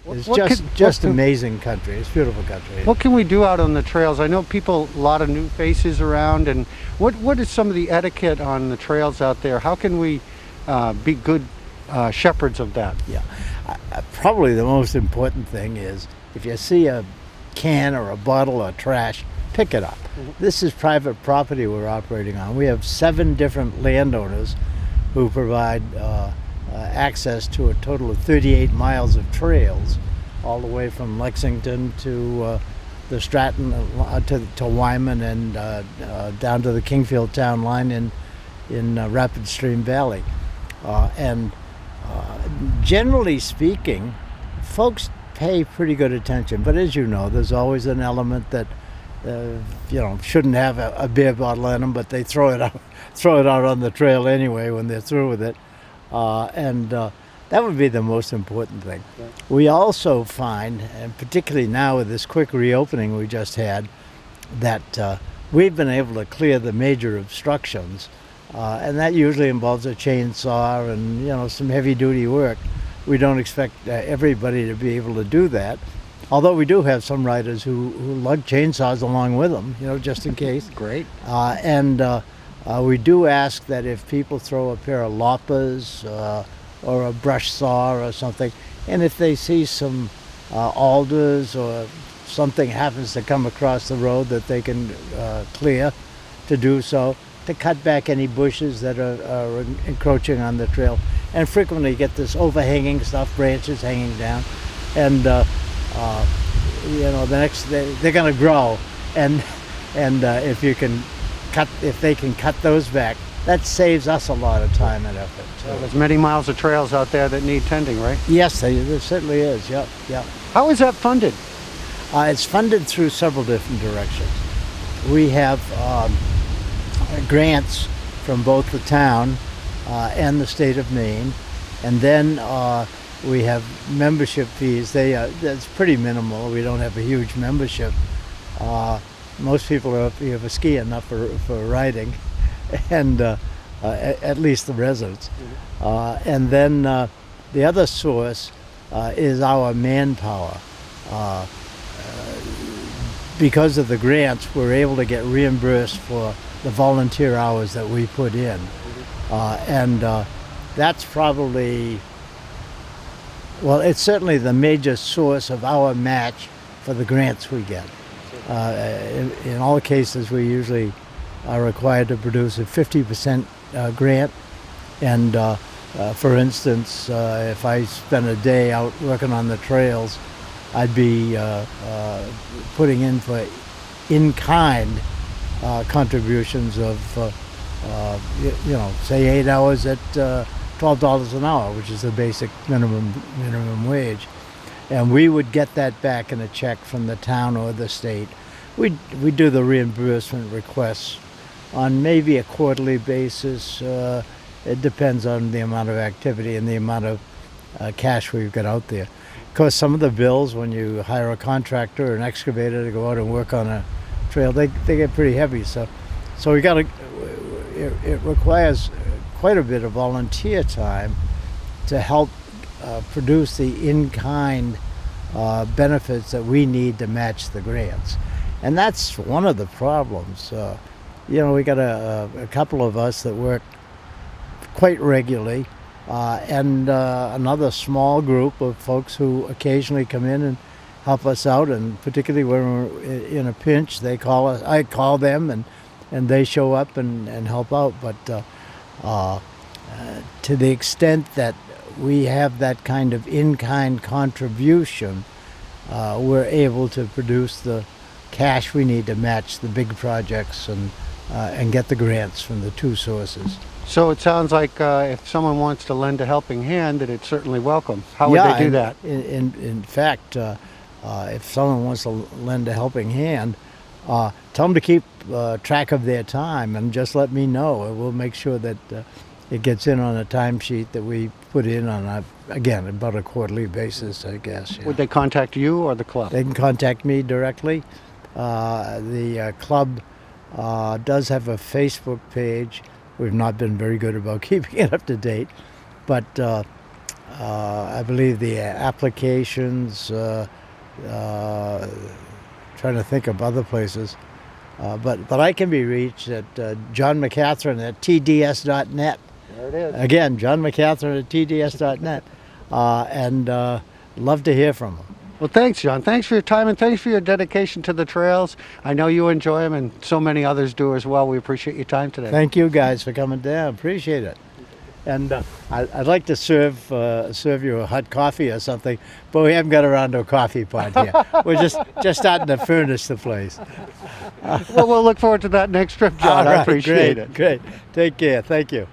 It's just amazing country. It's beautiful country. What can we do out on the trails? I know people, a lot of new faces around, and what is some of the etiquette on the trails out there? How can we be good shepherds of that? Yeah, probably the most important thing is if you see a can or a bottle of trash, pick it up. This is private property we're operating on. We have 7 different landowners who provide access to a total of 38 miles of trails, all the way from Lexington to the Stratton, to Wyman, and down to the Kingfield town line in Rapid Stream Valley. And generally speaking, folks pay pretty good attention. But as you know, there's always an element that shouldn't have a beer bottle in them, but they throw it out on the trail anyway when they're through with it. That would be the most important thing. Yeah. We also find, and particularly now with this quick reopening we just had, that we've been able to clear the major obstructions, and that usually involves a chainsaw and some heavy-duty work. We don't expect everybody to be able to do that, although we do have some riders who lug chainsaws along with them, just in case. Great. We do ask that if people throw a pair of loppers or a brush saw or something, and if they see some alders or something happens to come across the road that they can clear, to do so, to cut back any bushes that are encroaching on the trail. And frequently you get this overhanging stuff, branches hanging down, and the next they're going to grow, and if they can cut those back, that saves us a lot of time and effort. Well, there's many miles of trails out there that need tending, right? Yes, there certainly is. Yep. How is that funded? It's funded through several different directions. We have grants from both the town and the state of Maine, and then we have membership fees. That's pretty minimal. We don't have a huge membership. Most people are up here for skiing, not for riding, and at least the residents. And then the other source is our manpower. Because of the grants, we're able to get reimbursed for the volunteer hours that we put in. And that's probably, it's certainly the major source of our match for the grants we get. In all cases, we usually are required to produce a 50% grant. And for instance, if I spend a day out working on the trails, I'd be putting in for in-kind contributions of, say 8 hours at $12 an hour, which is the basic minimum wage. And we would get that back in a check from the town or the state. We do the reimbursement requests on maybe a quarterly basis. It depends on the amount of activity and the amount of cash we've got out there. Of course, some of the bills, when you hire a contractor or an excavator to go out and work on a trail, they get pretty heavy. So we got to. It requires quite a bit of volunteer time to help produce the in-kind benefits that we need to match the grants. And that's one of the problems. We got a couple of us that work quite regularly, and another small group of folks who occasionally come in and help us out, and particularly when we're in a pinch, they call us. I call them, and they show up and help out. But to the extent that we have that kind of in-kind contribution, we're able to produce the cash we need to match the big projects and get the grants from the two sources. So it sounds like if someone wants to lend a helping hand, that it's certainly welcome. How would they do that? In fact, if someone wants to lend a helping hand, tell them to keep track of their time and just let me know. We'll make sure that it gets in on a timesheet that we put in on, about a quarterly basis, I guess. Yeah. Would they contact you or the club? They can contact me directly. The club does have a Facebook page. We've not been very good about keeping it up to date, but I believe the applications, trying to think of other places. But I can be reached at John McCatherin at tds.net. There it is. Again, John McCatherin at tds.net. And love to hear from them. Well, thanks, John. Thanks for your time and thanks for your dedication to the trails. I know you enjoy them and so many others do as well. We appreciate your time today. Thank you guys for coming down. Appreciate it. And I'd like to serve you a hot coffee or something, but we haven't got around to a coffee pot here. We're just starting to furnish the place. Well, we'll look forward to that next trip, John. All right, I appreciate it. Great. Take care. Thank you.